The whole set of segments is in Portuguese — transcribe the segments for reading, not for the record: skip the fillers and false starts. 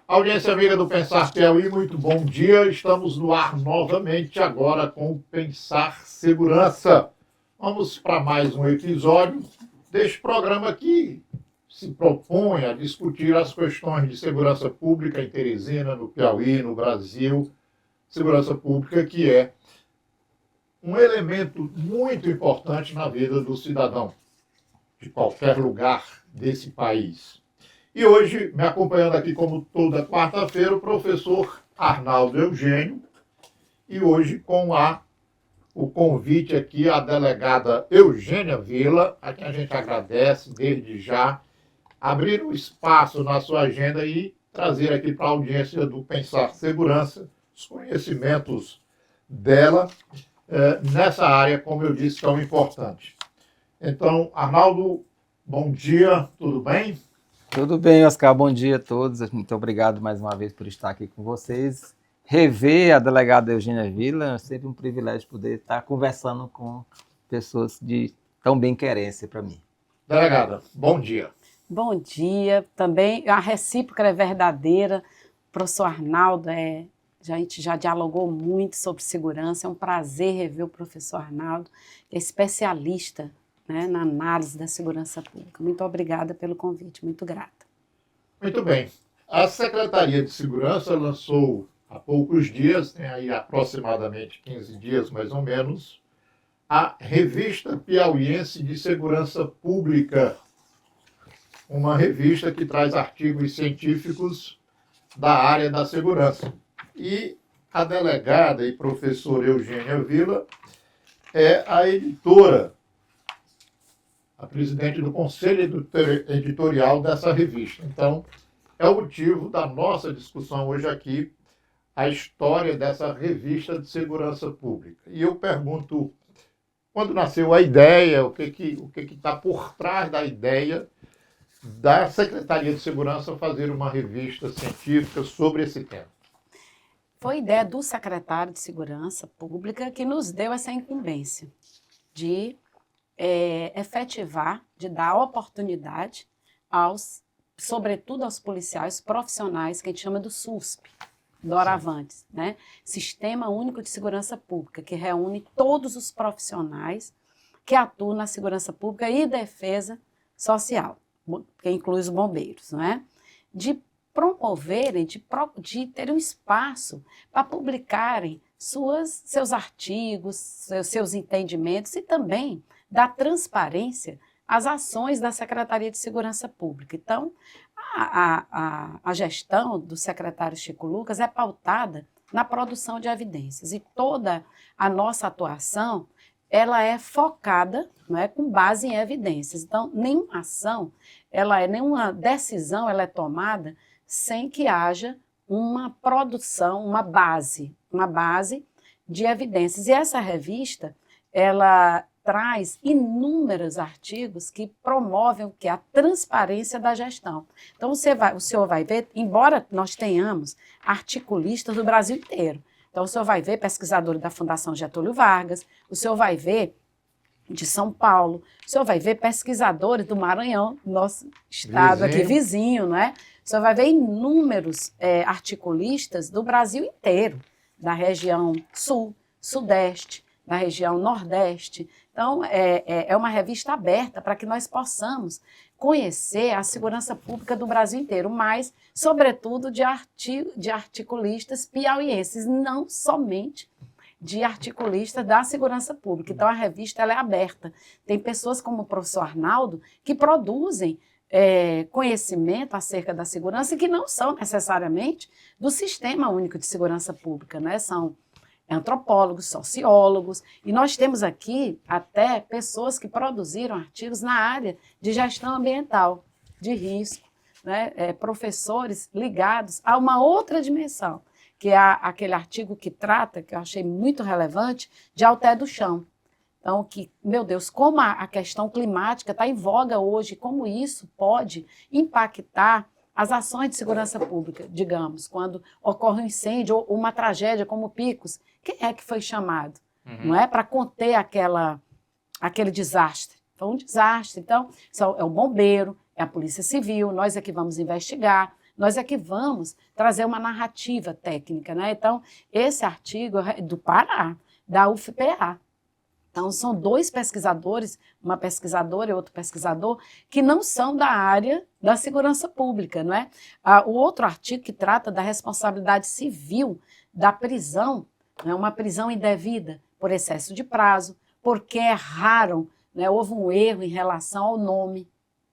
Audiência amiga do Pensar Piauí, muito bom dia. Estamos no ar novamente agora com o Pensar Segurança. Vamos para mais um episódio deste programa que se propõe a discutir as questões de segurança pública em Teresina, no Piauí, no Brasil. Segurança pública que é um elemento muito importante na vida do cidadão de qualquer lugar desse país. E hoje, me acompanhando aqui como toda quarta-feira, o professor Arnaldo Eugênio, e hoje com o convite aqui à delegada Eugênia Vila, a quem a gente agradece desde já, abrir um espaço na sua agenda e trazer aqui para a audiência do Pensar Segurança os conhecimentos dela nessa área, como eu disse, tão importante. Então, Arnaldo, bom dia, tudo bem? Tudo bem, Oscar, bom dia a todos. Muito obrigado mais uma vez por estar aqui com vocês. Rever a delegada Eugênia Vila, é sempre um privilégio poder estar conversando com pessoas de tão bem-querência para mim. Delegada, bom dia. Bom dia, também a recíproca é verdadeira. O professor Arnaldo, a gente já dialogou muito sobre segurança, é um prazer rever o professor Arnaldo, que é especialista, né, na análise da segurança pública. Muito obrigada pelo convite, muito grata. Muito bem. A Secretaria de Segurança lançou há poucos dias, tem aí aproximadamente 15 dias mais ou menos, a Revista Piauiense de Segurança Pública, uma revista que traz artigos científicos da área da segurança. E a delegada e professora Eugênia Vila é a editora, a presidente do conselho editorial dessa revista. Então, é o motivo da nossa discussão hoje aqui, a história dessa revista de segurança pública. E eu pergunto, quando nasceu a ideia, o que está por trás da ideia da Secretaria de Segurança fazer uma revista científica sobre esse tema? Foi ideia do secretário de Segurança Pública que nos deu essa incumbência de efetivar, de dar oportunidade sobretudo aos policiais profissionais, que a gente chama do SUSP, doravante, né? Sistema Único de Segurança Pública, que reúne todos os profissionais que atuam na segurança pública e defesa social, que inclui os bombeiros, não é? De promoverem, de ter um espaço para publicarem seus artigos, seus entendimentos e também dar transparência às ações da Secretaria de Segurança Pública. Então, a gestão do secretário Chico Lucas é pautada na produção de evidências e toda a nossa atuação ela é focada, não é, com base em evidências. Então, nenhuma ação, nenhuma decisão ela é tomada sem que haja uma produção, uma base de evidências. E essa revista, ela traz inúmeros artigos que promovem o que? A transparência da gestão. Então, o senhor vai ver, embora nós tenhamos articulistas do Brasil inteiro, então o senhor vai ver pesquisadores da Fundação Getúlio Vargas, o senhor vai ver de São Paulo, o senhor vai ver pesquisadores do Maranhão, nosso estado aqui vizinho, não é? O senhor vai ver inúmeros articulistas do Brasil inteiro, da região sul, sudeste, da região nordeste. Então, é uma revista aberta para que nós possamos conhecer a segurança pública do Brasil inteiro, mas, sobretudo, de articulistas piauienses, não somente de articulistas da segurança pública. Então, a revista ela é aberta. Tem pessoas como o professor Arnaldo que produzem conhecimento acerca da segurança e que não são necessariamente do Sistema Único de Segurança Pública, né? São antropólogos, sociólogos, e nós temos aqui até pessoas que produziram artigos na área de gestão ambiental, de risco, né? Professores ligados a uma outra dimensão, que é aquele artigo que trata, que eu achei muito relevante, de Alté do Chão. Então, meu Deus, como a questão climática está em voga hoje, como isso pode impactar as ações de segurança pública, digamos, quando ocorre um incêndio ou uma tragédia como Picos, quem é que foi chamado? Não é para conter aquele desastre? Foi um desastre. Então, é o bombeiro, é a Polícia Civil, nós é que vamos investigar, nós é que vamos trazer uma narrativa técnica, né? Então, esse artigo é do Pará, da UFPA. Então, são dois pesquisadores, uma pesquisadora e outro pesquisador, que não são da área da segurança pública, não é? O outro artigo que trata da responsabilidade civil da prisão, né? Uma prisão indevida por excesso de prazo, porque erraram, né? Houve um erro em relação ao nome,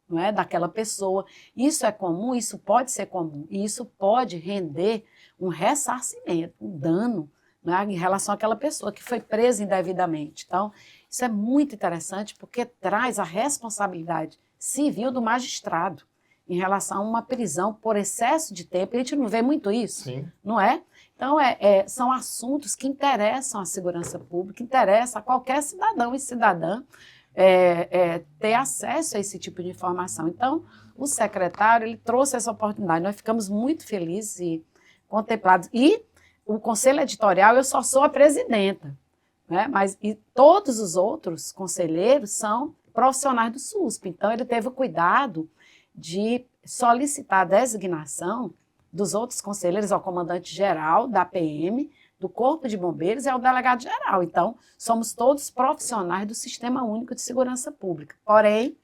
não é, daquela pessoa. Isso é comum, isso pode ser comum, e isso pode render um ressarcimento, um dano, né, em relação àquela pessoa que foi presa indevidamente. Então, isso é muito interessante porque traz a responsabilidade civil do magistrado em relação a uma prisão por excesso de tempo. A gente não vê muito isso, Sim. não é? Então, são assuntos que interessam à segurança pública, interessam a qualquer cidadão e cidadã ter acesso a esse tipo de informação. Então, o secretário ele trouxe essa oportunidade. Nós ficamos muito felizes e contemplados. E o conselho editorial, eu só sou a presidenta, né? Mas e todos os outros conselheiros são profissionais do SUSP. Então, ele teve o cuidado de solicitar a designação dos outros conselheiros ao comandante-geral da PM, do Corpo de Bombeiros e ao delegado-geral. Então, somos todos profissionais do Sistema Único de Segurança Pública. Porém,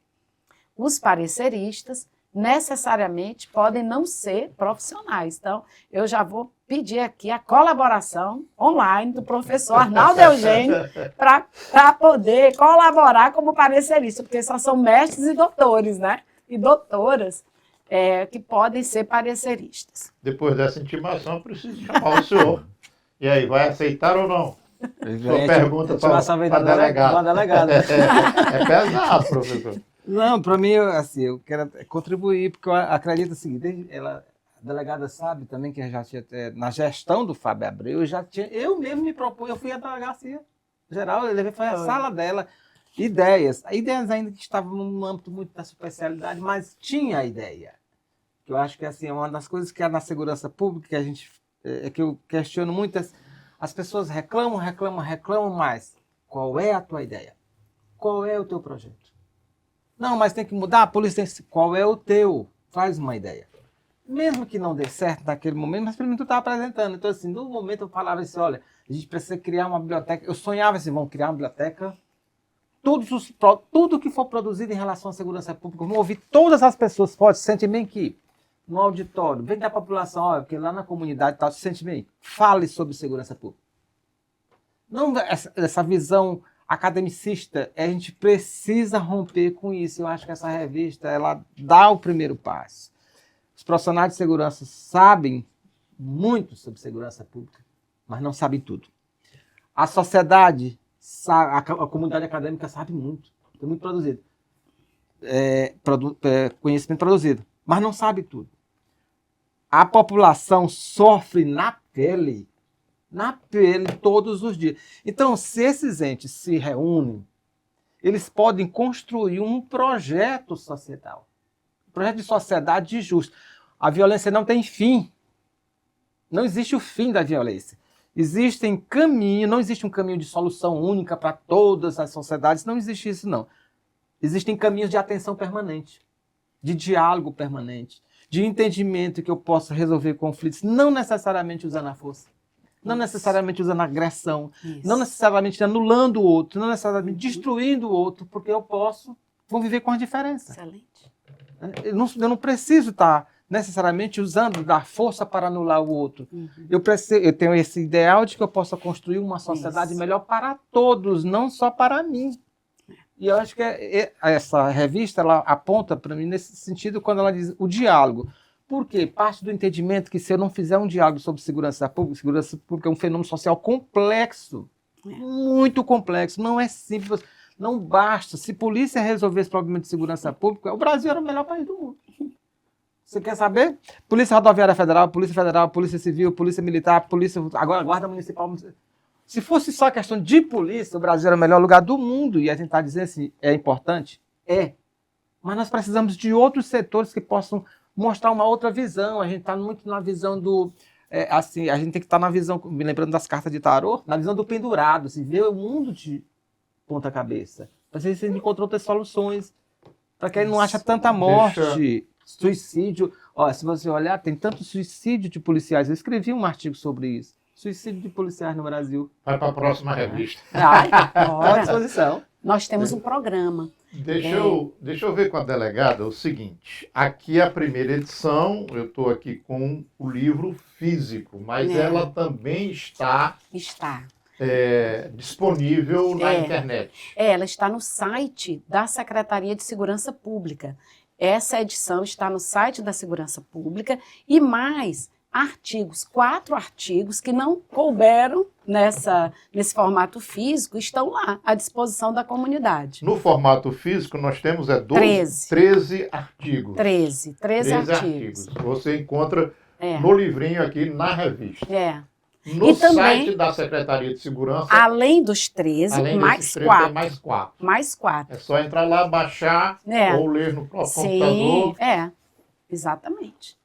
os pareceristas necessariamente podem não ser profissionais. Então, eu já vou pedir aqui a colaboração online do professor Arnaldo Eugênio para poder colaborar como parecerista, porque só são mestres e doutores, né? E doutoras que podem ser pareceristas. Depois dessa intimação, eu preciso chamar o senhor. E aí, vai aceitar ou não? Sua pergunta para a delegada. É pesado, professor. Não, para mim, assim, eu quero contribuir, porque eu acredito o seguinte, a delegada sabe também que eu já tinha, na gestão do Fábio Abreu, eu mesmo me propunha, eu fui à delegacia geral, eu levei para a sala dela, ideias ainda que estavam num âmbito muito da especialidade, mas tinha a ideia. Eu acho que assim, é uma das coisas que é na segurança pública que a gente, que eu questiono muito, as pessoas reclamam, mas qual é a tua ideia? Qual é o teu projeto? Não, mas tem que mudar, a polícia tem que... Qual é o teu? Faz uma ideia. Mesmo que não dê certo naquele momento, mas pelo menos tu está apresentando. Então, assim, no momento eu falava assim, olha, a gente precisa criar uma biblioteca. Eu sonhava assim, vamos criar uma biblioteca. Tudo que for produzido em relação à segurança pública, vamos ouvir todas as pessoas fortes, se sentem bem que no auditório, vem da população, olha, porque lá na comunidade tal, se sente bem, fale sobre segurança pública. Não essa visão academicista, a gente precisa romper com isso. Eu acho que essa revista, ela dá o primeiro passo. Os profissionais de segurança sabem muito sobre segurança pública, mas não sabem tudo. A sociedade, a comunidade acadêmica sabe muito, tem muito produzido. Conhecimento produzido, mas não sabe tudo. A população sofre na pele todos os dias. Então, se esses entes se reúnem, eles podem construir um projeto societal, um projeto de sociedade justa. A violência não tem fim. Não existe o fim da violência. Não existe um caminho de solução única para todas as sociedades, não existe isso, não. Existem caminhos de atenção permanente, de diálogo permanente, de entendimento que eu possa resolver conflitos, não necessariamente usando a força. Não necessariamente usando agressão, não necessariamente anulando o outro, não necessariamente destruindo o outro, porque eu posso conviver com as diferenças. Excelente. Eu não preciso estar necessariamente usando da força para anular o outro. Eu tenho esse ideal de que eu possa construir uma sociedade melhor para todos, não só para mim. E eu acho que essa revista ela aponta para mim nesse sentido quando ela diz o diálogo. Por quê? Parte do entendimento que se eu não fizer um diálogo sobre segurança pública é um fenômeno social complexo, muito complexo, não é simples, não basta. Se a polícia resolver esse problema de segurança pública, o Brasil era o melhor país do mundo. Você quer saber? Polícia Rodoviária Federal, Polícia Civil, Polícia Militar, agora Guarda Municipal. Se fosse só questão de polícia, o Brasil era o melhor lugar do mundo. E a gente está dizendo assim, é importante? É. Mas nós precisamos de outros setores que possam mostrar uma outra visão. A gente está muito na visão do... a gente tem que estar na visão, me lembrando das cartas de tarô, na visão do pendurado, assim, ver o mundo de ponta cabeça. Para você encontrar outras soluções, para que ele não ache tanta morte, suicídio. Ó, se você olhar, tem tanto suicídio de policiais. Eu escrevi um artigo sobre isso. Suicídio de policiais no Brasil. Vai para a próxima revista. Ai, À bora. disposição. Nós temos um programa. Deixa eu ver com a delegada o seguinte. Aqui a primeira edição, eu estou aqui com o livro físico, mas ela também está disponível na internet. Ela está no site da Secretaria de Segurança Pública. Essa edição está no site da Segurança Pública e mais artigos, 4 artigos que não couberam nesse formato físico, estão lá à disposição da comunidade. No formato físico, nós temos 13 artigos. 13 artigos. Você encontra no livrinho aqui na revista. No site da Secretaria de Segurança. Além dos 13, mais 4. Mais 4. É só entrar lá, baixar ou ler no próprio computador. Exatamente.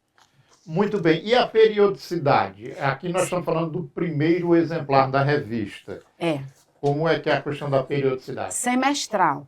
Muito bem. E a periodicidade? Aqui nós estamos falando do primeiro exemplar da revista. Como é que é a questão da periodicidade? Semestral.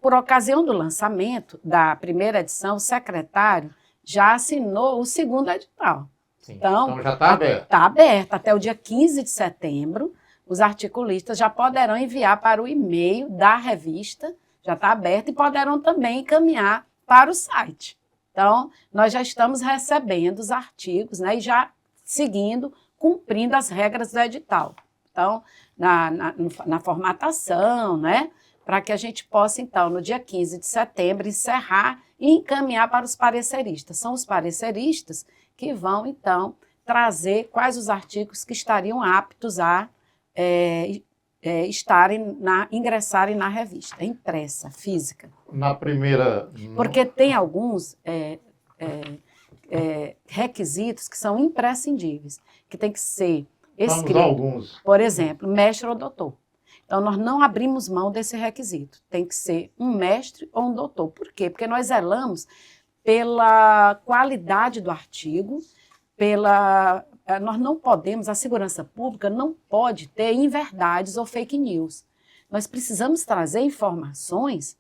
Por ocasião do lançamento da primeira edição, o secretário já assinou o segundo edital. Sim. Então já está aberto. Está aberto. Até o dia 15 de setembro, os articulistas já poderão enviar para o e-mail da revista, já está aberto, e poderão também encaminhar para o site. Então, nós já estamos recebendo os artigos, né, e já seguindo, cumprindo as regras do edital. Então, na formatação, né, para que a gente possa, então, no dia 15 de setembro, encerrar e encaminhar para os pareceristas. São os pareceristas que vão, então, trazer quais os artigos que estariam aptos a ingressarem na revista, impressa, física. Na primeira... Porque tem alguns requisitos que são imprescindíveis, que tem que ser escrito. Vamos a alguns. Por exemplo, mestre ou doutor. Então, nós não abrimos mão desse requisito. Tem que ser um mestre ou um doutor. Por quê? Porque nós zelamos pela qualidade do artigo, nós não podemos, a segurança pública não pode ter inverdades ou fake news. Nós precisamos trazer informações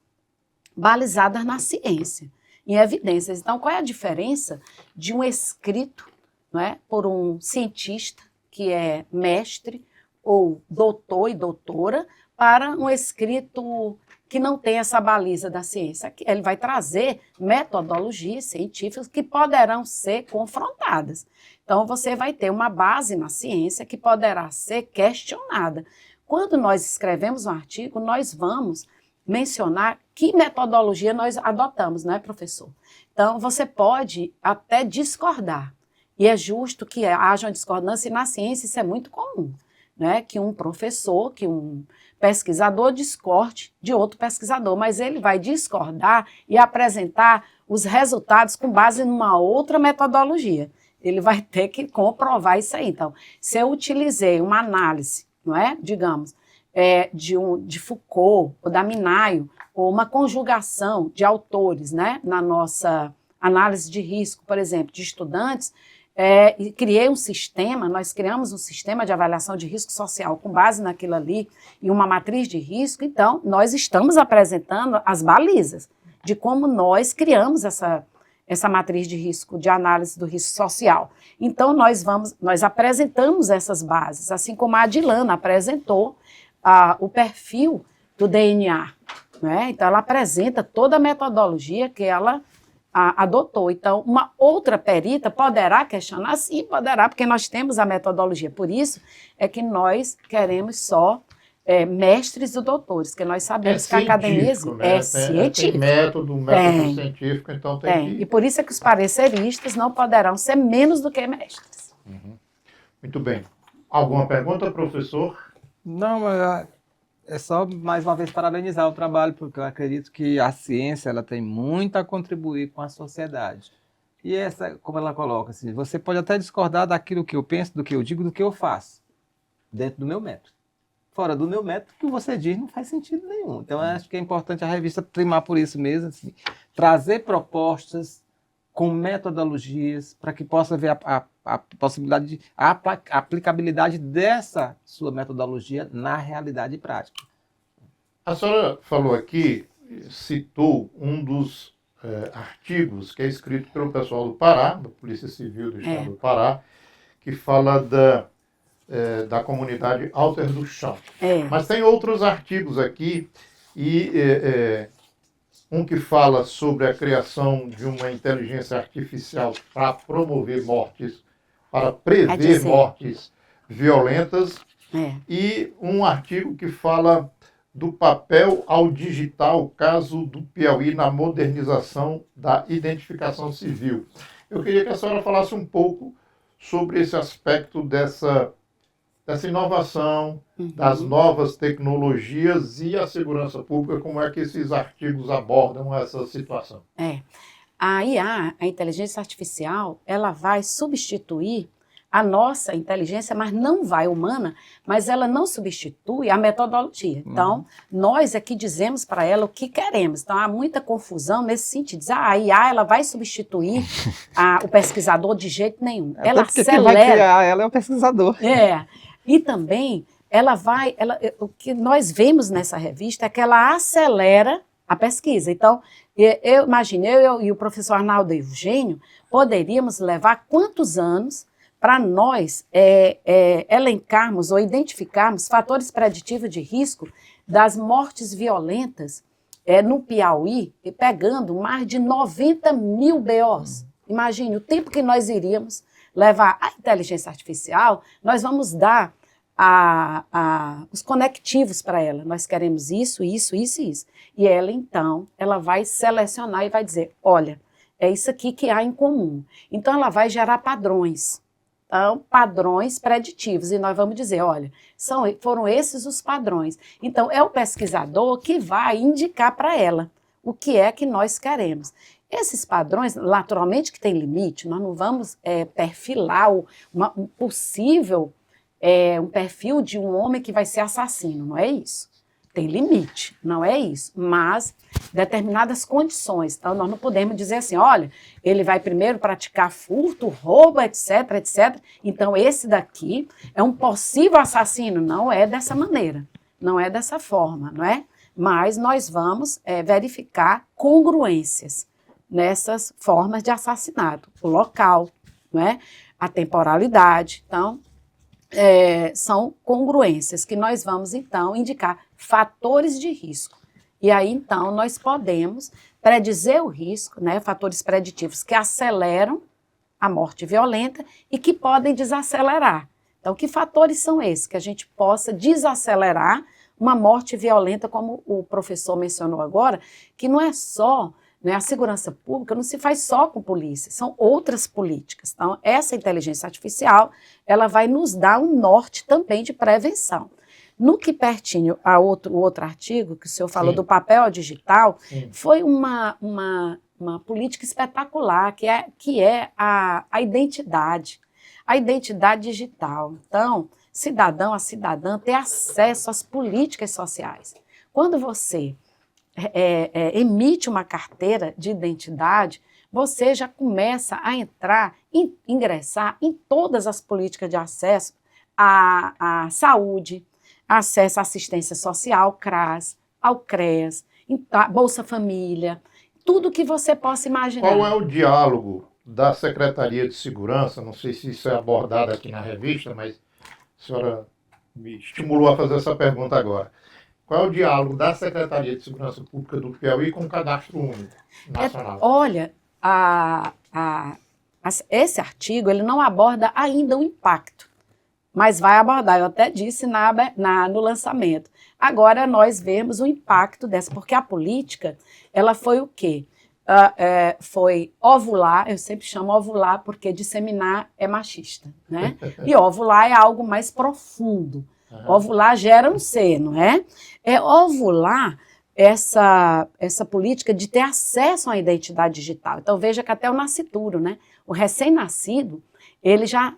balizadas na ciência, em evidências. Então, qual é a diferença de um escrito, não é, por um cientista que é mestre ou doutor e doutora para um escrito que não tem essa baliza da ciência? Ele vai trazer metodologias científicas que poderão ser confrontadas. Então, você vai ter uma base na ciência que poderá ser questionada. Quando nós escrevemos um artigo, nós vamos mencionar que metodologia nós adotamos, não é, professor? Então, você pode até discordar. E é justo que haja uma discordância, e na ciência isso é muito comum, né? Que um professor, que um pesquisador discorde de outro pesquisador, mas ele vai discordar e apresentar os resultados com base numa outra metodologia. Ele vai ter que comprovar isso aí. Então, se eu utilizei uma análise, não é? Digamos, de Foucault ou da Minayo, ou uma conjugação de autores, né? Na nossa análise de risco, por exemplo, de estudantes, e criei um sistema, nós criamos um sistema de avaliação de risco social com base naquilo ali e uma matriz de risco. Então, nós estamos apresentando as balizas de como nós criamos essa matriz de risco, de análise do risco social. Então, nós apresentamos essas bases, assim como a Adilana apresentou o perfil do DNA, né? Então, ela apresenta toda a metodologia que ela adotou. Então, uma outra perita poderá questionar? Sim, poderá, porque nós temos a metodologia. Por isso é que nós queremos só mestres e doutores, que nós sabemos que a academia é científica. Tem método científico, então tem que... E por isso é que os pareceristas não poderão ser menos do que mestres. Muito bem. Alguma pergunta, professor? Não, é só, mais uma vez, parabenizar o trabalho, porque eu acredito que a ciência ela tem muito a contribuir com a sociedade. E essa, como ela coloca, assim, você pode até discordar daquilo que eu penso, do que eu digo, do que eu faço, dentro do meu método. Fora do meu método, o que você diz não faz sentido nenhum. Então, eu acho que é importante a revista primar por isso mesmo, assim, trazer propostas com metodologias para que possa ver a possibilidade a aplicabilidade dessa sua metodologia na realidade prática. A senhora falou aqui, citou um dos artigos que é escrito pelo pessoal do Pará, da Polícia Civil do Estado do Pará, que fala da comunidade Alter do Chão. Mas tem outros artigos aqui, e um que fala sobre a criação de uma inteligência artificial para promover mortes, para prever mortes violentas, e um artigo que fala do papel ao digital, caso do Piauí na modernização da identificação civil. Eu queria que a senhora falasse um pouco sobre esse aspecto dessa inovação, das novas tecnologias e a segurança pública, como é que esses artigos abordam essa situação? A IA, a inteligência artificial, ela vai substituir a nossa inteligência, mas não vai humana, mas ela não substitui a metodologia. Então, nós aqui dizemos para ela o que queremos. Então, há muita confusão nesse sentido. A IA ela vai substituir o pesquisador de jeito nenhum. Ela acelera. Quem vai criar ela é o pesquisador. E também, o que nós vemos nessa revista é que ela acelera a pesquisa. Então, eu imagino, eu e o professor Arnaldo Eugênio poderíamos levar quantos anos para nós elencarmos ou identificarmos fatores preditivos de risco das mortes violentas no Piauí, pegando mais de 90 mil BOs. Imagine o tempo que nós iríamos levar a inteligência artificial, nós vamos dar os conectivos para ela. Nós queremos isso, isso, isso e isso. E ela, então, ela vai selecionar e vai dizer, olha, é isso aqui que há em comum. Então, ela vai gerar padrões. Então, padrões preditivos. E nós vamos dizer, olha, foram esses os padrões. Então, é o pesquisador que vai indicar para ela o que é que nós queremos. Esses padrões, naturalmente que tem limite, nós não vamos perfilar um possível um perfil de um homem que vai ser assassino, não é isso. Tem limite, não é isso, mas determinadas condições. Então, nós não podemos dizer assim, olha, ele vai primeiro praticar furto, roubo, etc, etc. Então, esse daqui é um possível assassino. Não é dessa maneira, não é dessa forma, não é? Mas nós vamos verificar congruências nessas formas de assassinato. O local, não é? A temporalidade. Então, são congruências que nós vamos, então, indicar fatores de risco. E aí, então, nós podemos predizer o risco, né, fatores preditivos que aceleram a morte violenta e que podem desacelerar. Então, que fatores são esses? Que a gente possa desacelerar uma morte violenta, como o professor mencionou agora, que não é só... A segurança pública não se faz só com polícia, são outras políticas. Então, essa inteligência artificial, ela vai nos dar um norte também de prevenção. No que pertinho a outro artigo, que o senhor falou do papel digital, foi uma política espetacular, que é a identidade digital. Então, cidadão a cidadã ter acesso às políticas sociais. Quando você emite uma carteira de identidade, você já começa a ingressar em todas as políticas de acesso à saúde, acesso à assistência social, CRAS, ao CREAS, Bolsa Família, tudo que você possa imaginar. Qual é o diálogo da Secretaria de Segurança? Não sei se isso é abordado aqui na revista, mas a senhora me estimulou a fazer essa pergunta agora. Qual é o diálogo da Secretaria de Segurança Pública do Piauí com o Cadastro Único Nacional? Olha, esse artigo ele não aborda ainda o impacto, mas vai abordar, eu até disse no lançamento. Agora nós vemos o impacto dessa, porque a política, ela foi o quê? Foi ovular, eu sempre chamo ovular porque disseminar é machista, né? E ovular é algo mais profundo. Ovular gera um ser, não é? Ovular essa política de ter acesso à identidade digital. Então, veja que até o nascituro, né? O recém-nascido, ele já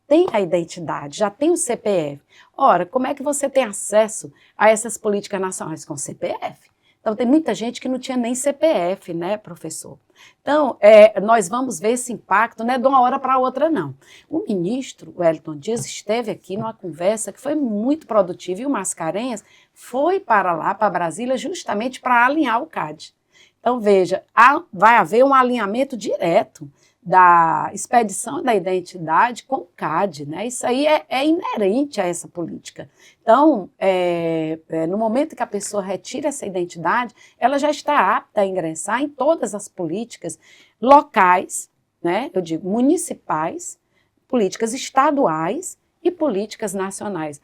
tem a identidade, já tem o CPF. Ora, como é que você tem acesso a essas políticas nacionais? Com CPF. Então, tem muita gente que não tinha nem CPF, né, professor? Então, nós vamos ver esse impacto, não é de uma hora para outra, não. O ministro, o Wellington Dias, esteve aqui numa conversa que foi muito produtiva e o Mascarenhas foi para lá, para Brasília, justamente para alinhar o CAD. Então, veja, vai haver um alinhamento direto da expedição da identidade com o CAD, né? Isso aí é inerente a essa política. Então, no momento que a pessoa retira essa identidade, ela já está apta a ingressar em todas as políticas locais, né? Eu digo municipais, políticas estaduais e políticas nacionais.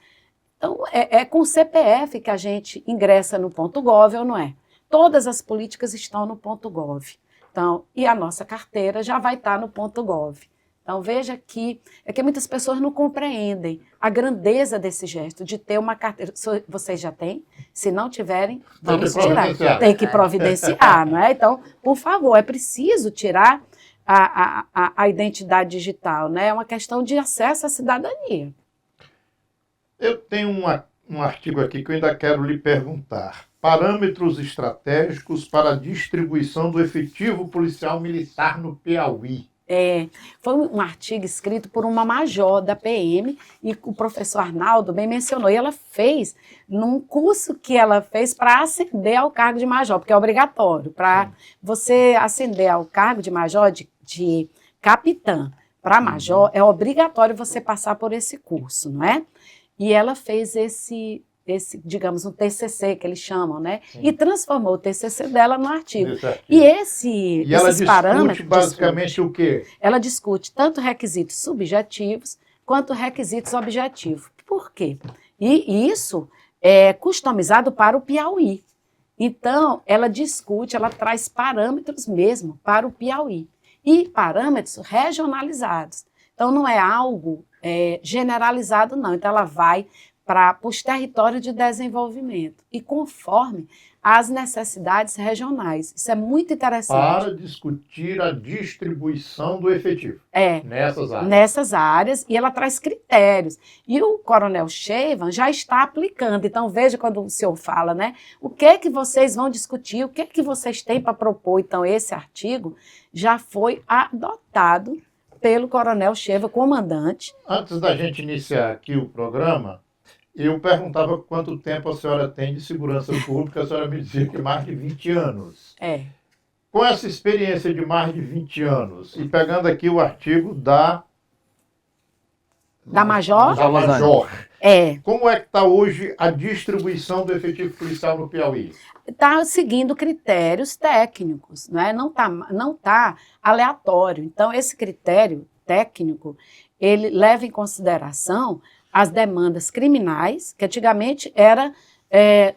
Então, é com o CPF que a gente ingressa no ponto .gov, ou não é? Todas as políticas estão no ponto .gov. Então, e a nossa carteira já vai estar no ponto .gov. Então, veja que muitas pessoas não compreendem a grandeza desse gesto de ter uma carteira. Vocês já têm? Se não tiverem, vamos tirar. Tem que providenciar, não é? Então, por favor, é preciso tirar a identidade digital, né? É uma questão de acesso à cidadania. Eu tenho um artigo aqui que eu ainda quero lhe perguntar. Parâmetros estratégicos para a distribuição do efetivo policial militar no Piauí. Foi um artigo escrito por uma major da PM e o professor Arnaldo bem mencionou. E ela fez num curso que ela fez para ascender ao cargo de major, porque é obrigatório. Para você ascender ao cargo de major, de capitã para major, é obrigatório você passar por esse curso, não é? E ela fez esse digamos, um TCC que eles chamam, né? Sim. E transformou o TCC dela no artigo. E ela discute basicamente o quê? Ela discute tanto requisitos subjetivos quanto requisitos objetivos. Por quê? E isso é customizado para o Piauí. Então, ela discute, ela traz parâmetros mesmo para o Piauí. E parâmetros regionalizados. Então, não é algo generalizado, não. Então, ela vai para os territórios de desenvolvimento e conforme as necessidades regionais. Isso é muito interessante. Para discutir a distribuição do efetivo nessas áreas. Nessas áreas, e ela traz critérios. E o Coronel Cheyvan já está aplicando. Então, veja quando o senhor fala, né? O que é que vocês vão discutir, o que é que vocês têm para propor. Então, esse artigo já foi adotado pelo Coronel Cheyvan, comandante. Antes da gente iniciar aqui o programa, eu perguntava quanto tempo a senhora tem de segurança pública, a senhora me dizia que mais de 20 anos. Com essa experiência de mais de 20 anos, e pegando aqui o artigo da Major? Da Major. Como é que está hoje a distribuição do efetivo policial no Piauí? Está seguindo critérios técnicos, não é? Não tá aleatório. Então, esse critério técnico, ele leva em consideração as demandas criminais, que antigamente era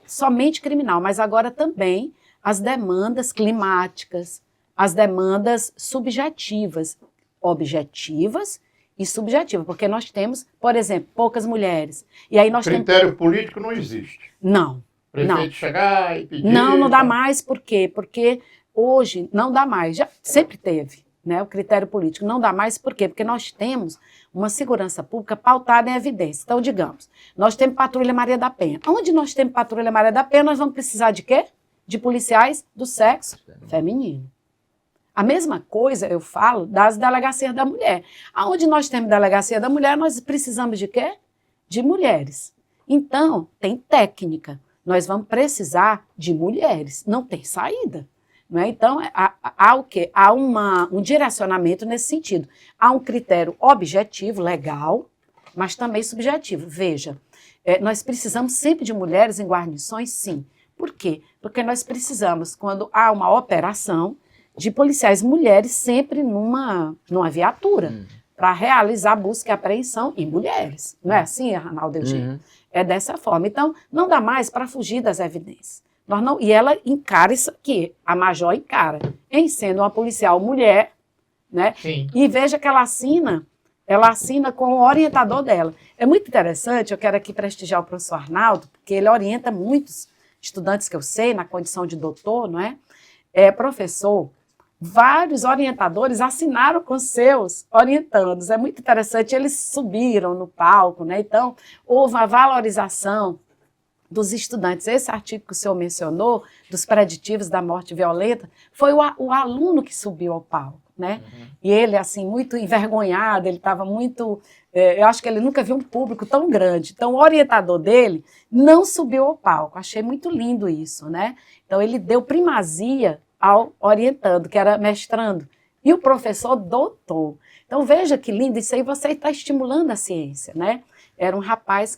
somente criminal, mas agora também as demandas climáticas, as demandas subjetivas, objetivas e subjetivas, porque nós temos, por exemplo, poucas mulheres. E aí nós critério político não existe. Não. Prefeito chegar e pedir... Não dá mais, por quê? Porque hoje não dá mais, já sempre teve. Né, o critério político não dá mais, por quê? Porque nós temos uma segurança pública pautada em evidência. Então, digamos, nós temos Patrulha Maria da Penha. Onde nós temos Patrulha Maria da Penha, nós vamos precisar de quê? De policiais do sexo feminino. A mesma coisa eu falo das delegacias da mulher. Aonde nós temos delegacia da mulher, nós precisamos de quê? De mulheres. Então, tem técnica. Nós vamos precisar de mulheres. Não tem saída. Não é? Então, há o quê? Há um direcionamento nesse sentido. Há um critério objetivo, legal, mas também subjetivo. Veja, nós precisamos sempre de mulheres em guarnições, sim. Por quê? Porque nós precisamos, quando há uma operação, de policiais mulheres sempre numa viatura, para realizar busca e apreensão em mulheres. Não é assim, Arnaldo Eugênio? É dessa forma. Então, não dá mais para fugir das evidências. E ela encara isso aqui, a major encara, em sendo uma policial mulher, né? Sim. E veja que ela assina com o orientador dela. É muito interessante, eu quero aqui prestigiar o professor Arnaldo, porque ele orienta muitos estudantes que eu sei, na condição de doutor, não é? Professor, vários orientadores assinaram com seus orientandos. É muito interessante, eles subiram no palco, né? Então, houve uma valorização dos estudantes. Esse artigo que o senhor mencionou, dos preditivos da morte violenta, foi o aluno que subiu ao palco, né? E ele, assim, muito envergonhado, ele estava muito... eu acho que ele nunca viu um público tão grande. Então, o orientador dele não subiu ao palco. Achei muito lindo isso, né? Então, ele deu primazia ao orientando, que era mestrando. E o professor doutor. Então, veja que lindo, isso aí você está estimulando a ciência, né? Era um rapaz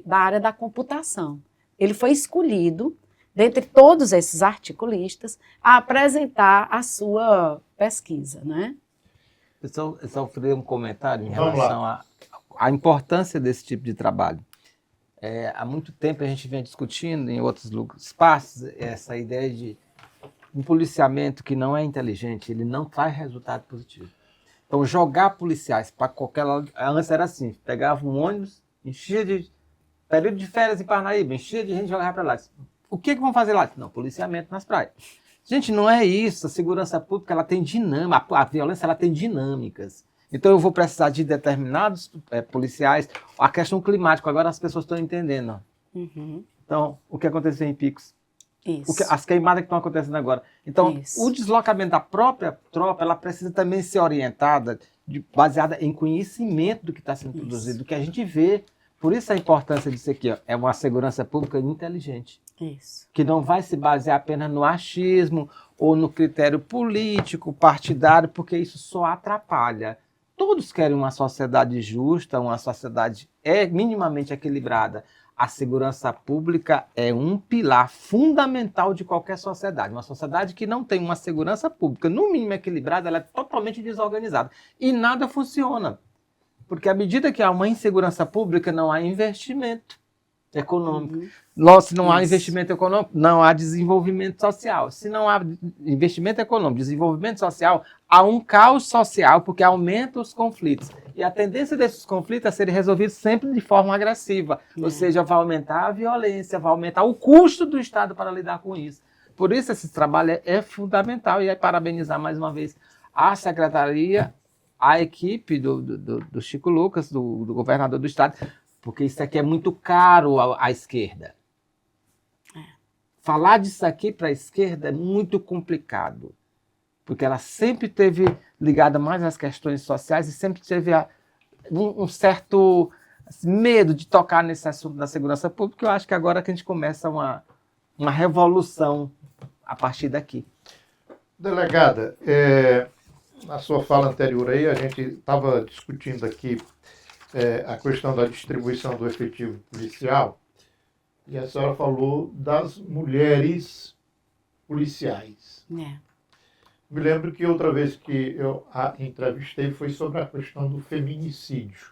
da área da computação. Ele foi escolhido, dentre todos esses articulistas, a apresentar a sua pesquisa, né? Eu só queria um comentário em Vamos relação à importância desse tipo de trabalho. Há muito tempo a gente vem discutindo em outros espaços essa ideia de um policiamento que não é inteligente, ele não traz resultado positivo. Então, jogar policiais para qualquer lado, antes era assim, pegava um ônibus, enchia de período de férias em Parnaíba, enchia de gente e jogava para lá. O que vão fazer lá? Não, policiamento nas praias. Gente, não é isso. A segurança pública ela tem dinâmica, a violência ela tem dinâmicas. Então eu vou precisar de determinados policiais. A questão climática, agora as pessoas estão entendendo. Uhum. Então, o que aconteceu em Picos? Isso. As queimadas que estão acontecendo agora. Então, Isso. o deslocamento da própria tropa, ela precisa também ser orientada, baseada em conhecimento do que está sendo produzido, do que a gente vê. Por isso a importância disso aqui, ó, é uma segurança pública inteligente. Isso. Que não vai se basear apenas no achismo ou no critério político, partidário, porque isso só atrapalha. Todos querem uma sociedade justa, uma sociedade minimamente equilibrada. A segurança pública é um pilar fundamental de qualquer sociedade. Uma sociedade que não tem uma segurança pública, no mínimo equilibrada, ela é totalmente desorganizada. E nada funciona. Porque à medida que há uma insegurança pública, não há investimento econômico. Se não há investimento econômico, não há desenvolvimento social. Se não há investimento econômico, desenvolvimento social, há um caos social, porque aumenta os conflitos. E a tendência desses conflitos é serem resolvidos sempre de forma agressiva. Ou seja, vai aumentar a violência, vai aumentar o custo do Estado para lidar com isso. Por isso, esse trabalho é fundamental. E aí, parabenizar mais uma vez a Secretaria, a equipe do Chico Lucas, do governador do Estado, porque isso aqui é muito caro à esquerda. Falar disso aqui para a esquerda é muito complicado, porque ela sempre esteve ligada mais às questões sociais e sempre teve um certo medo de tocar nesse assunto da segurança pública. Eu acho que agora que a gente começa uma revolução a partir daqui. Delegada, na sua fala anterior aí, a gente estava discutindo aqui a questão da distribuição do efetivo policial, e a senhora falou das mulheres policiais. Me lembro que outra vez que eu a entrevistei foi sobre a questão do feminicídio.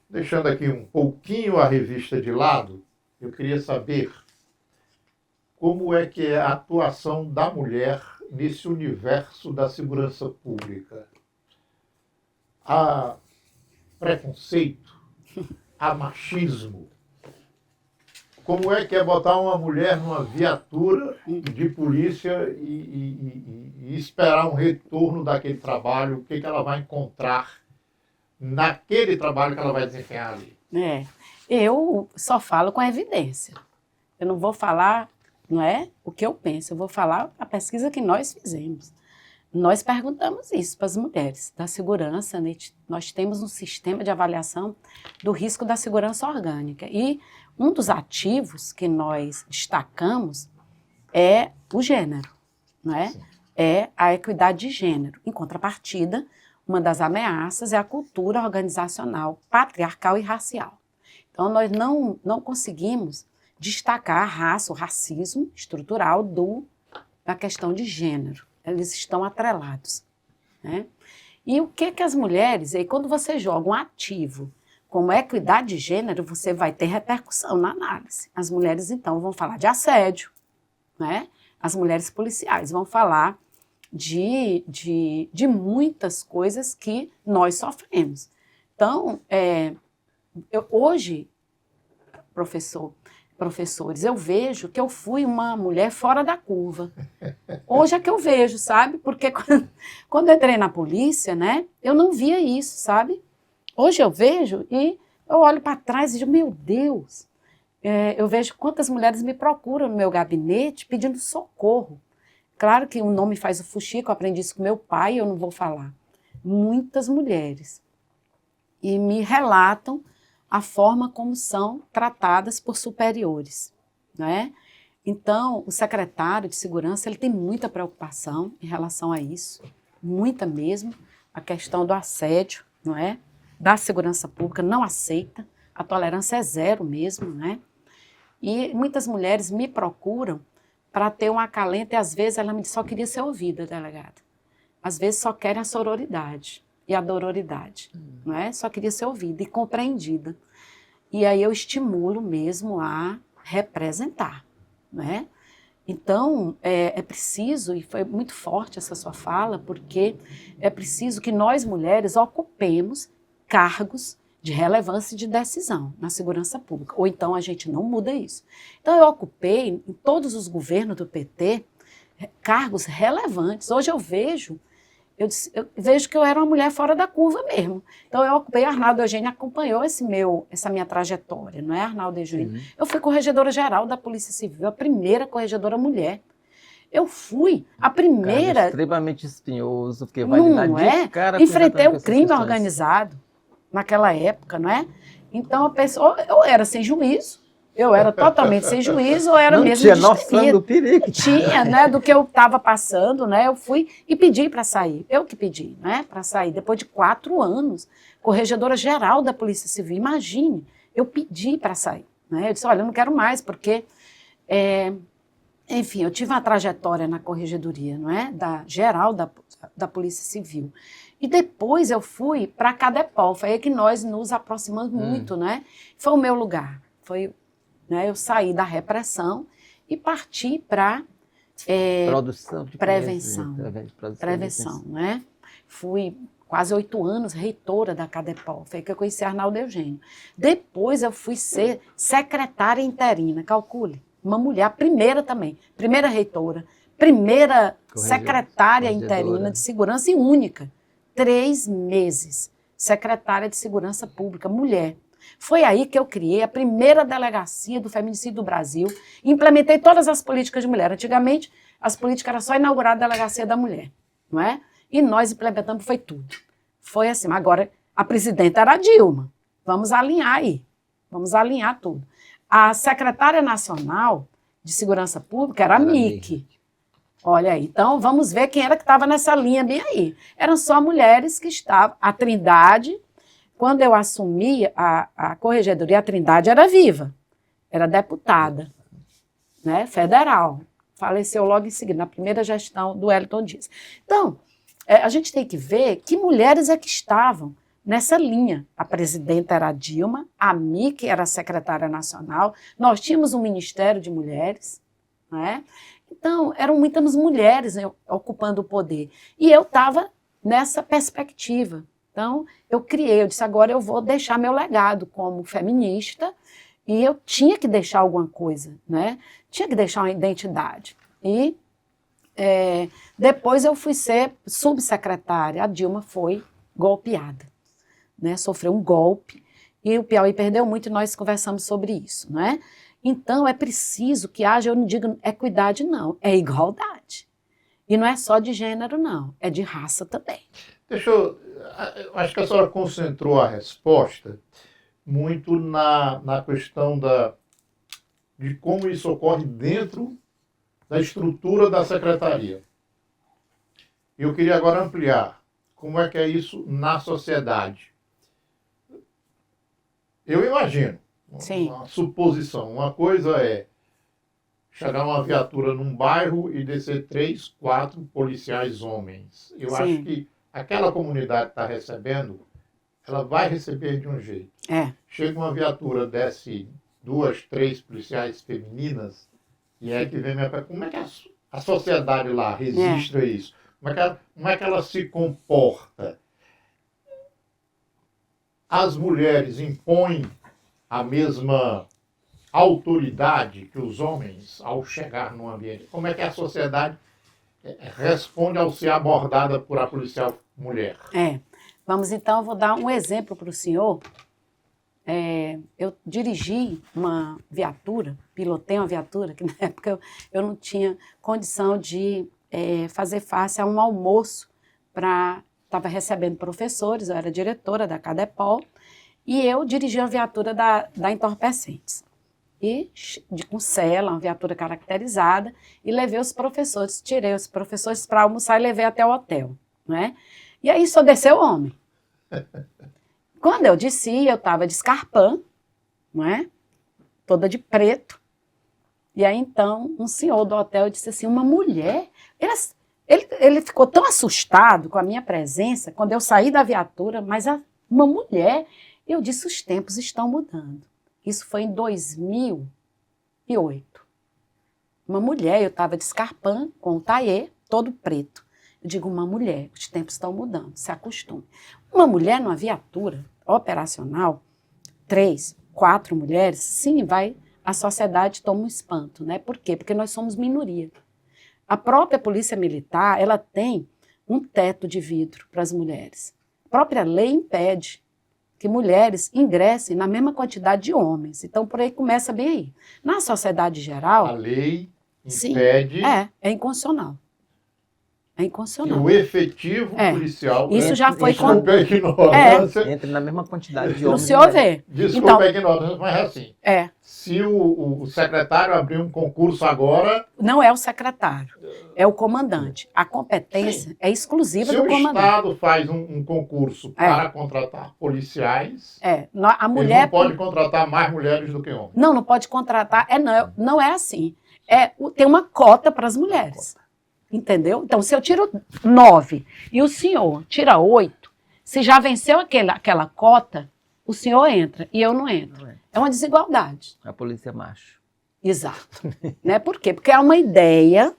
Deixando aqui um pouquinho a revista de lado, eu queria saber como é que é a atuação da mulher nesse universo da segurança pública. Há preconceito, há machismo. Como é que é botar uma mulher numa viatura de polícia e esperar um retorno daquele trabalho? O que ela vai encontrar naquele trabalho que ela vai desempenhar ali? Eu só falo com a evidência. Eu não vou falar, não é, o que eu penso, eu vou falar a pesquisa que nós fizemos. Nós perguntamos isso para as mulheres da segurança, né? Nós temos um sistema de avaliação do risco da segurança orgânica e um dos ativos que nós destacamos é o gênero, não é? É a equidade de gênero. Em contrapartida, uma das ameaças é a cultura organizacional patriarcal e racial. Então, nós não conseguimos destacar a raça, o racismo estrutural da questão de gênero. Eles estão atrelados, né? E o que as mulheres, aí quando você joga um ativo como equidade de gênero, você vai ter repercussão na análise. As mulheres, então, vão falar de assédio, né? As mulheres policiais vão falar de muitas coisas que nós sofremos. Então, hoje, professores, eu vejo que eu fui uma mulher fora da curva. Hoje é que eu vejo, sabe? Porque quando eu entrei na polícia, né, eu não via isso, sabe? Hoje eu vejo e eu olho para trás e digo, meu Deus, eu vejo quantas mulheres me procuram no meu gabinete pedindo socorro. Claro que o nome faz o fuxico, eu aprendi isso com meu pai, eu não vou falar. Muitas mulheres. E me relatam a forma como são tratadas por superiores, né? Então, o secretário de segurança, ele tem muita preocupação em relação a isso, muita mesmo, a questão do assédio, não é? Da segurança pública, não aceita, a tolerância é zero mesmo, né? E muitas mulheres me procuram para ter um acalento e às vezes ela me diz, só queria ser ouvida, delegada. Às vezes só querem a sororidade e a dororidade, não é? Só queria ser ouvida e compreendida. E aí eu estimulo mesmo a representar, não é? Então, é preciso, e foi muito forte essa sua fala, porque é preciso que nós mulheres ocupemos cargos de relevância e de decisão na segurança pública, ou então a gente não muda isso. Então eu ocupei, em todos os governos do PT, cargos relevantes. Hoje eu vejo que eu era uma mulher fora da curva mesmo. Então eu ocupei, Arnaldo Eugênio acompanhou essa minha trajetória, não é, Arnaldo Eugênio? Uhum. Eu fui corregedora-geral da Polícia Civil, a primeira corregedora mulher. Eu fui a primeira... Cargo extremamente espinhoso, porque vai lidar de cara... Enfrentei o crime organizado naquela época, não é? Então a pessoa, eu era sem juízo, eu era totalmente sem juízo, ou era não mesmo tinha noção do perigo. Tinha, né, do que eu estava passando, né? Eu fui e pedi para sair. Eu que pedi, né, para sair. Depois de 4 anos, corregedora geral da Polícia Civil. Imagine, eu pedi para sair, né? Eu disse, olha, eu não quero mais, porque, enfim, eu tive uma trajetória na corregedoria, não é, geral da Polícia Civil. E depois eu fui para a Cadepol. Foi aí que nós nos aproximamos muito, né? Foi o meu lugar. Foi... Eu saí da repressão e parti para prevenção. Prevenção, né? Fui quase 8 anos reitora da Cadepol. Foi que eu conheci Arnaldo Eugênio. Depois eu fui ser secretária interina, calcule. Uma mulher, a primeira também, primeira reitora, primeira secretária interina de segurança e única. 3 meses, secretária de segurança pública, mulher. Foi aí que eu criei a primeira delegacia do feminicídio do Brasil e implementei todas as políticas de mulher. Antigamente, as políticas eram só inaugurar a delegacia da mulher, não é? E nós implementamos, foi tudo. Foi assim, agora a presidenta era a Dilma. Vamos alinhar aí, vamos alinhar tudo. A secretária nacional de segurança pública era a Mick. Olha aí, então vamos ver quem era que estava nessa linha bem aí. Eram só mulheres que estavam, a Trindade... Quando eu assumi a corregedoria, a Trindade era viva, era deputada, né, federal. Faleceu logo em seguida, na primeira gestão do Wellington Dias. Então, a gente tem que ver que mulheres é que estavam nessa linha. A presidenta era a Dilma, a Mick era a secretária nacional, nós tínhamos um Ministério de Mulheres, né? Então, eram muitas mulheres, né, ocupando o poder. E eu estava nessa perspectiva. Então, eu disse, agora eu vou deixar meu legado como feminista e eu tinha que deixar alguma coisa, né? Tinha que deixar uma identidade. E depois eu fui ser subsecretária. A Dilma foi golpeada, né? Sofreu um golpe e o Piauí perdeu muito e nós conversamos sobre isso, né? Então, é preciso que haja, eu não digo equidade, não, é igualdade. E não é só de gênero, não, é de raça também. Acho que a senhora concentrou a resposta muito na questão de como isso ocorre dentro da estrutura da secretaria. Eu queria agora ampliar. Como é que é isso na sociedade? Eu imagino, uma suposição. Uma coisa é chegar uma viatura num bairro e descer 3, 4 policiais homens. Eu acho que aquela comunidade que está recebendo, ela vai receber de um jeito. Chega uma viatura, desce 2, 3 policiais femininas, e é que vem minha pergunta, como é que a sociedade lá registra isso? Como é que ela se comporta? As mulheres impõem a mesma autoridade que os homens ao chegar no ambiente? Como é que a sociedade responde ao ser abordada por a policial mulher? Vamos então, eu vou dar um exemplo para o senhor. Eu dirigi uma viatura, pilotei uma viatura, que na época eu não tinha condição de fazer face a um almoço estava recebendo professores, eu era diretora da Cadepol, e eu dirigi a viatura da Entorpecentes. e com cela, uma viatura caracterizada, e levei os professores, tirei os professores para almoçar e levei até o hotel, né? E aí só desceu o homem. Quando eu desci, eu estava de escarpão, não é? Toda de preto. E aí, então, um senhor do hotel disse assim, uma mulher... Ele ficou tão assustado com a minha presença, quando eu saí da viatura, mas uma mulher... Eu disse, os tempos estão mudando. Isso foi em 2008. Uma mulher, eu estava de escarpão, com o taiê, todo preto. Eu digo, uma mulher, os tempos estão mudando, se acostume. Uma mulher numa viatura operacional, 3, 4 mulheres, sim, a sociedade toma um espanto, né? Por quê? Porque nós somos minoria. A própria polícia militar, ela tem um teto de vidro para as mulheres. A própria lei impede que mulheres ingressem na mesma quantidade de homens. Então, por aí começa bem aí. Na sociedade geral... A lei sim, impede... É inconstitucional. É que inconstitucional. o efetivo policial... Isso já foi... Desculpe a ignorância. Entra na mesma quantidade de O homens. senhor vê. Desculpe Então, a ignorância, mas é assim. Se o secretário abrir um concurso agora... Não é o secretário, é o comandante. A competência é exclusiva do comandante. Se o Estado faz um concurso para contratar policiais, a mulher ele não pode contratar mais mulheres do que homens. Não pode contratar. Não é assim. Tem uma cota para as mulheres. Entendeu? Então, se eu tiro 9 e o senhor tira 8, se já venceu aquela cota, o senhor entra e eu não entro. É uma desigualdade. A polícia é macho. Exato. Né? Por quê? Porque é uma ideia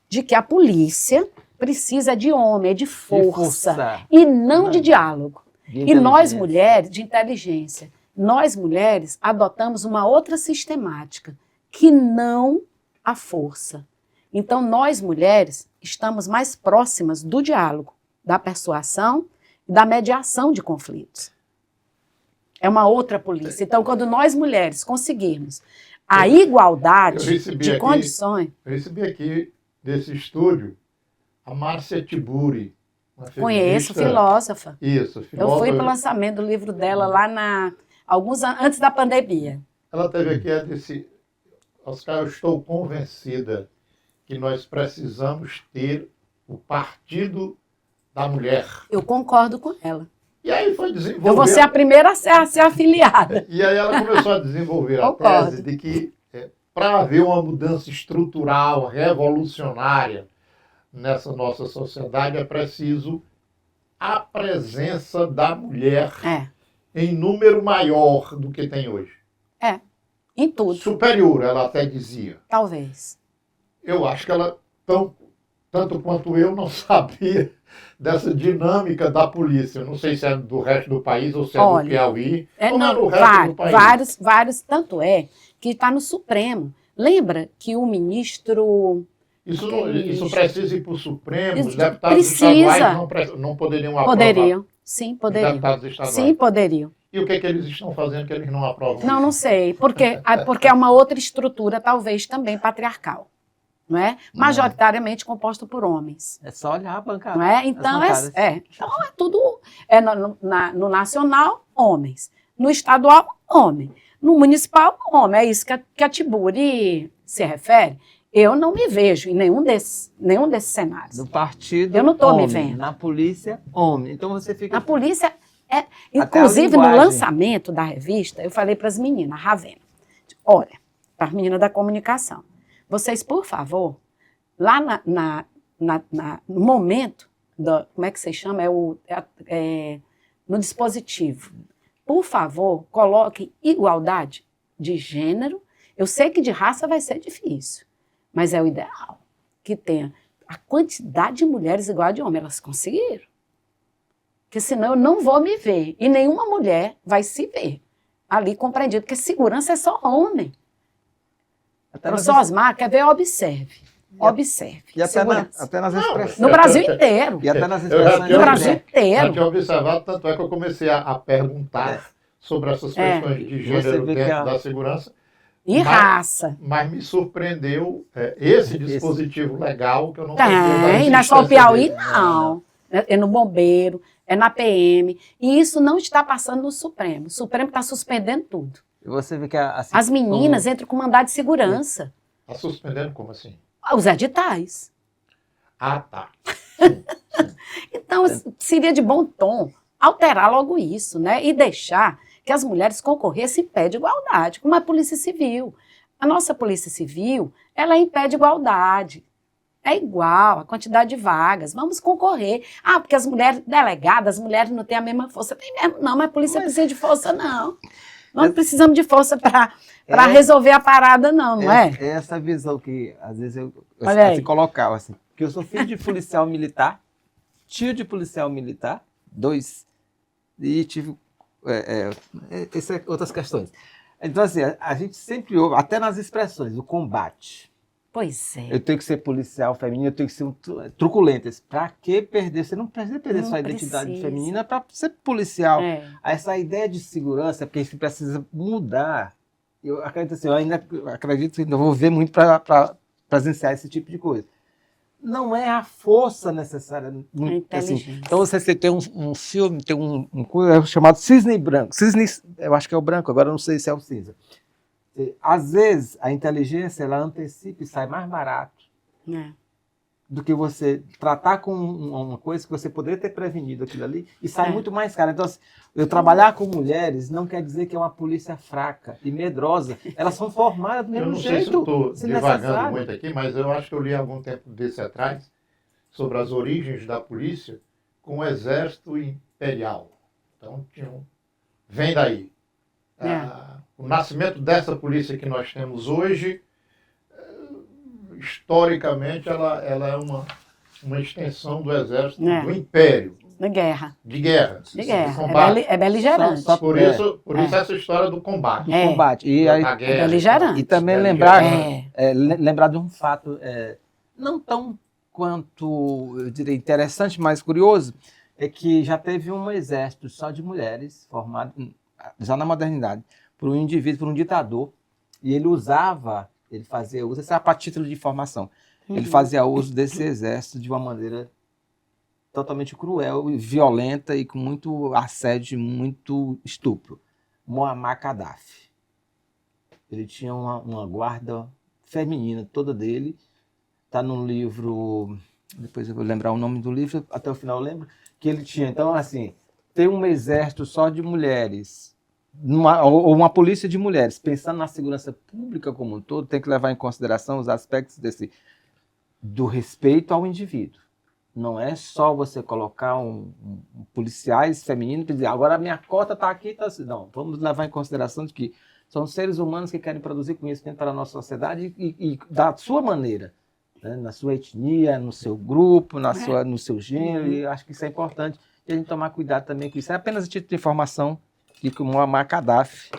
de que a polícia precisa de homem, de força. E não de diálogo. E nós, mulheres, de inteligência, nós, mulheres, adotamos uma outra sistemática, que não a força. Então, nós, mulheres, estamos mais próximas do diálogo, da persuasão e da mediação de conflitos. É uma outra polícia. Então, quando nós, mulheres, conseguirmos a igualdade de condições... Eu recebi aqui, desse estúdio, a Márcia Tiburi. Conheço, filósofa. Isso, filósofa. Eu fui para o lançamento do livro dela lá alguns anos antes da pandemia. Ela teve aqui e disse, Oscar, eu estou convencida que nós precisamos ter o Partido da Mulher. Eu concordo com ela. E aí foi desenvolver... Eu vou ser a primeira a ser afiliada. E aí ela começou a desenvolver a tese de que para haver uma mudança estrutural, revolucionária nessa nossa sociedade, é preciso a presença da mulher em número maior do que tem hoje. Em tudo. Superior, ela até dizia. Talvez. Eu acho que ela, tanto quanto eu, não sabia dessa dinâmica da polícia. Eu não sei se é do resto do país ou se é do Piauí. Não, do resto do país. Vários, tanto é que está no Supremo. Lembra que o ministro... Isso precisa ir para o Supremo? Os deputados estaduais não poderiam aprovar? Poderiam, sim, poderiam. Os deputados estaduais? Sim, poderiam. E o que eles estão fazendo que eles não aprovam? Não sei, porque é uma outra estrutura, talvez também patriarcal. Não é? Majoritariamente composto por homens. É só olhar a bancada. Não é? Então, então é tudo... no nacional, homens. No estadual, homem. No municipal, homem. É isso que a Tiburi se refere. Eu não me vejo em nenhum desses cenários. No partido, eu não estou me vendo. Na polícia, homem. Então você fica... Na polícia, inclusive no lançamento da revista, eu falei para as meninas, Ravena, olha, para as meninas da comunicação, vocês, por favor, lá no momento, como é que vocês chamam? No dispositivo, por favor, coloquem igualdade de gênero. Eu sei que de raça vai ser difícil, mas é o ideal que tenha a quantidade de mulheres igual a de homens. Elas conseguiram. Porque senão eu não vou me ver. E nenhuma mulher vai se ver ali compreendido. Porque segurança é só homem. Professor Osmar, quer ver? Observe. Observe. E até nas expressões. No Brasil inteiro. E até nas expressões. No Brasil inteiro. Eu tinha observado, tanto é que eu comecei a perguntar sobre essas questões de gênero dentro da segurança. E raça. Mas me surpreendeu esse dispositivo legal que eu não sabia. E não é só o Piauí, não. É no bombeiro, é na PM. E isso não está passando no Supremo. O Supremo está suspendendo tudo. E você vê que assim, As meninas entram com mandado de segurança. Está suspendendo como assim? Os editais. Ah, tá. Então, seria de bom tom alterar logo isso, né? E deixar que as mulheres concorressem em pé de igualdade, como a Polícia Civil. A nossa Polícia Civil, ela é em pé de igualdade. É igual a quantidade de vagas. Vamos concorrer. Ah, porque as mulheres delegadas, as mulheres não têm a mesma força. Tem mesmo, não, mas a polícia precisa de força, não. Nós precisamos de força para resolver a parada, não é? É essa visão que, às vezes, eu Olha aí. assim, colocava, assim. Porque eu sou filho de policial militar, tio de policial militar, 2, e tive outras questões. Então, assim, a gente sempre ouve, até nas expressões, o combate. Pois é. Eu tenho que ser policial feminino, eu tenho que ser truculento. Para que perder? Você não precisa perder sua identidade feminina para ser policial. Essa ideia de segurança, porque a gente precisa mudar. Eu acredito assim, eu ainda acredito que ainda vou ver muito para presenciar esse tipo de coisa. Não é a força necessária. Assim. Então você tem um filme, tem um coisa chamado Cisne Branco. Cisne, eu acho que é o branco, agora eu não sei se é o cinza. Às vezes, a inteligência, ela antecipa e sai mais barato do que você tratar com uma coisa que você poderia ter prevenido aquilo ali e sai muito mais caro. Então, eu trabalhar com mulheres não quer dizer que é uma polícia fraca e medrosa. Elas são formadas do mesmo jeito. Eu não sei se eu estou divagando muito aqui, mas eu acho que eu li algum tempo desse atrás sobre as origens da polícia com o exército imperial. Então, vem daí. O nascimento dessa polícia que nós temos hoje, historicamente, ela é uma extensão do exército do império. De guerra. De guerra. De combate. É beligerante. Por isso essa história do combate. Do combate. E aí, é beligerante. E também lembrar de um fato não tão quanto, eu diria, interessante, mas curioso, é que já teve um exército só de mulheres formado já na modernidade, por um indivíduo, por um ditador, e ele fazia uso, isso é para título de informação, ele fazia uso desse exército de uma maneira totalmente cruel, violenta e com muito assédio, muito estupro. Muammar Gaddafi. Ele tinha uma guarda feminina toda dele, está no livro, depois eu vou lembrar o nome do livro, até o final eu lembro, que ele tinha, então assim, ter um exército só de mulheres, ou uma polícia de mulheres, pensando na segurança pública como um todo, tem que levar em consideração os aspectos do respeito ao indivíduo. Não é só você colocar policiais femininos e dizer, agora a minha cota está aqui, está assim. Não, vamos levar em consideração de que são seres humanos que querem produzir conhecimento para a nossa sociedade e da sua maneira, né? Na sua etnia, no seu grupo, no seu gênero, e acho que isso é importante. E a gente tomar cuidado também com isso. É apenas a título de informação que o Muammar Gaddafi,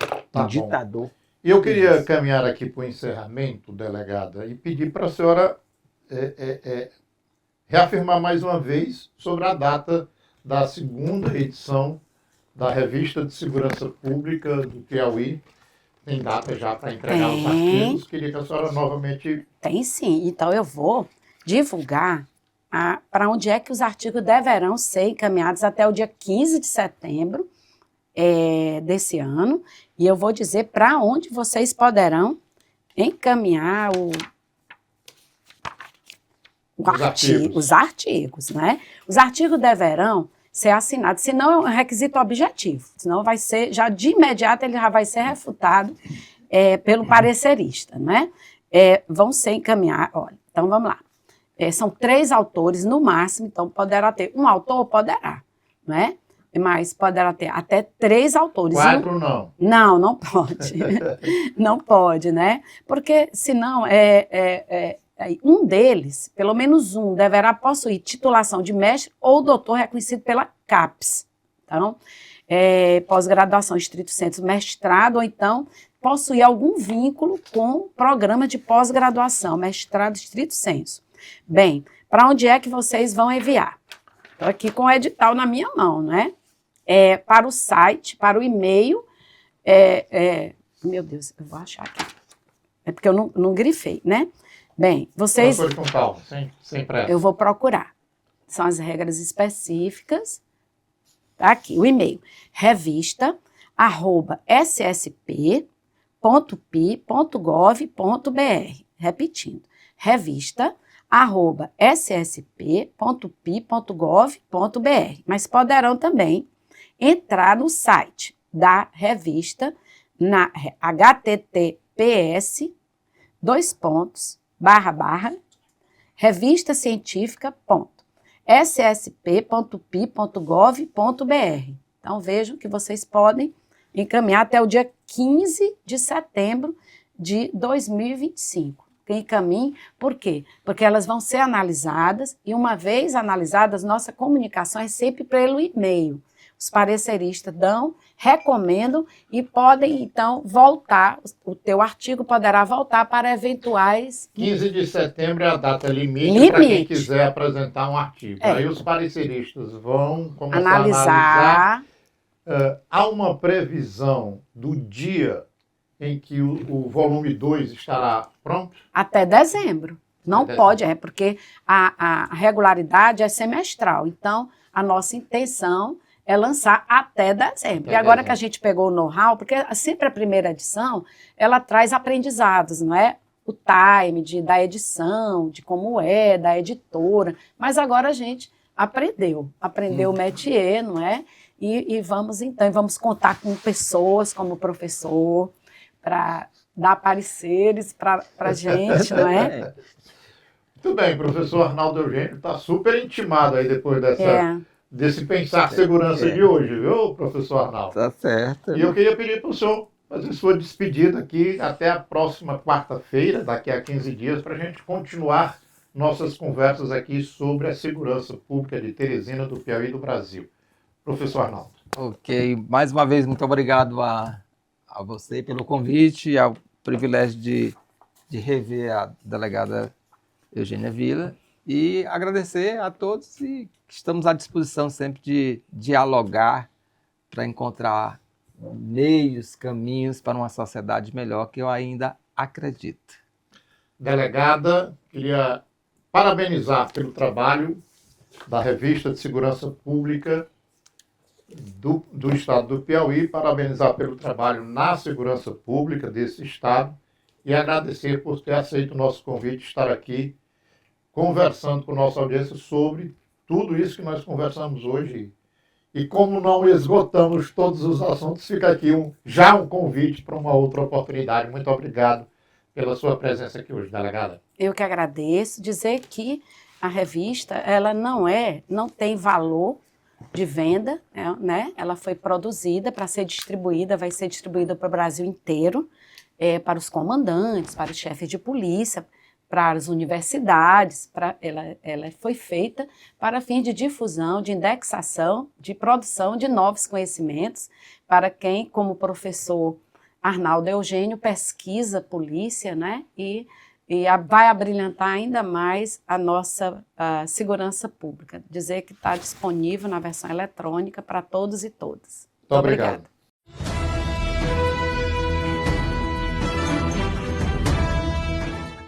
ditador. E eu queria caminhar aqui para o encerramento, delegada, e pedir para a senhora reafirmar mais uma vez sobre a data da segunda edição da Revista de Segurança Pública do Piauí. Tem data já para entregar os artigos. Queria que a senhora novamente... Tem sim. Então eu vou divulgar para onde é que os artigos deverão ser encaminhados até o dia 15 de setembro desse ano. E eu vou dizer para onde vocês poderão encaminhar os artigos, né? Os artigos deverão ser assinados, senão é um requisito objetivo, senão vai ser, já de imediato ele já vai ser refutado pelo parecerista, né? Vão ser encaminhados, olha, então vamos lá. São 3 autores no máximo, então poderá ter um autor, poderá, né? Mas poderá ter até 3 autores. 4 não. Não pode. Não pode, né? Porque senão um deles, pelo menos um, deverá possuir titulação de mestre ou doutor reconhecido pela CAPES. Então, pós-graduação estrito sensu, mestrado, ou então possuir algum vínculo com programa de pós-graduação, mestrado estrito sensu. Bem, para onde é que vocês vão enviar? Estou aqui com o edital na minha mão, né? Para o site, para o e-mail, meu Deus, eu vou achar aqui. É porque eu não grifei, né? Bem, vocês... Procure com calma, sem pressa. Eu vou procurar. São as regras específicas. Tá aqui, o e-mail. revista@ssp, ssp.pi.gov.br. Repetindo, revista@ssp.pi.gov.br. Mas poderão também entrar no site da revista na https://revistacientifica.ssp.pi.gov.br. Então vejam que vocês podem encaminhar até o dia 15 de setembro de 2025. Encaminhe, por quê? Porque elas vão ser analisadas e uma vez analisadas, nossa comunicação é sempre pelo e-mail. Os pareceristas recomendam e podem, então, voltar, o teu artigo poderá voltar para eventuais... 15 de setembro é a data limite para quem quiser apresentar um artigo. Aí os pareceristas vão começar a analisar. Há uma previsão do dia em que o volume 2 estará pronto? Até dezembro. Não pode, porque a regularidade é semestral. Então, a nossa intenção é lançar até dezembro. E agora que a gente pegou o know-how, porque sempre a primeira edição, ela traz aprendizados, não é? O time da edição, de como é, da editora. Mas agora a gente aprendeu o métier, não é? E vamos contar com pessoas como professor, para dar pareceres para a gente, não é? Muito bem, professor Arnaldo Eugênio está super intimado aí depois desse Pensar Segurança de hoje, viu, professor Arnaldo? Tá certo. E eu queria pedir para o senhor fazer sua despedida aqui até a próxima quarta-feira, daqui a 15 dias, para a gente continuar nossas conversas aqui sobre a segurança pública de Teresina, do Piauí e do Brasil. Professor Arnaldo. Ok, mais uma vez, muito obrigado a você pelo convite, ao privilégio de rever a delegada Eugênia Vila e agradecer a todos e estamos à disposição sempre de dialogar para encontrar meios, caminhos para uma sociedade melhor, que eu ainda acredito. Delegada, queria parabenizar pelo trabalho da Revista de Segurança Pública do Estado do Piauí, parabenizar pelo trabalho na segurança pública desse Estado e agradecer por ter aceito o nosso convite de estar aqui conversando com nossa audiência sobre tudo isso que nós conversamos hoje. E como não esgotamos todos os assuntos, fica aqui já um convite para uma outra oportunidade. Muito obrigado pela sua presença aqui hoje, delegada. Eu que agradeço. Dizer que a revista ela não tem valor de venda, né? Ela foi produzida para ser distribuída, vai ser distribuída para o Brasil inteiro, para os comandantes, para os chefes de polícia, para as universidades. Ela foi feita para fim de difusão, de indexação, de produção de novos conhecimentos, para quem, como professor Arnaldo Eugênio, pesquisa polícia, né? E vai abrilhantar ainda mais a nossa segurança pública. Dizer que está disponível na versão eletrônica para todos e todas. Muito obrigado.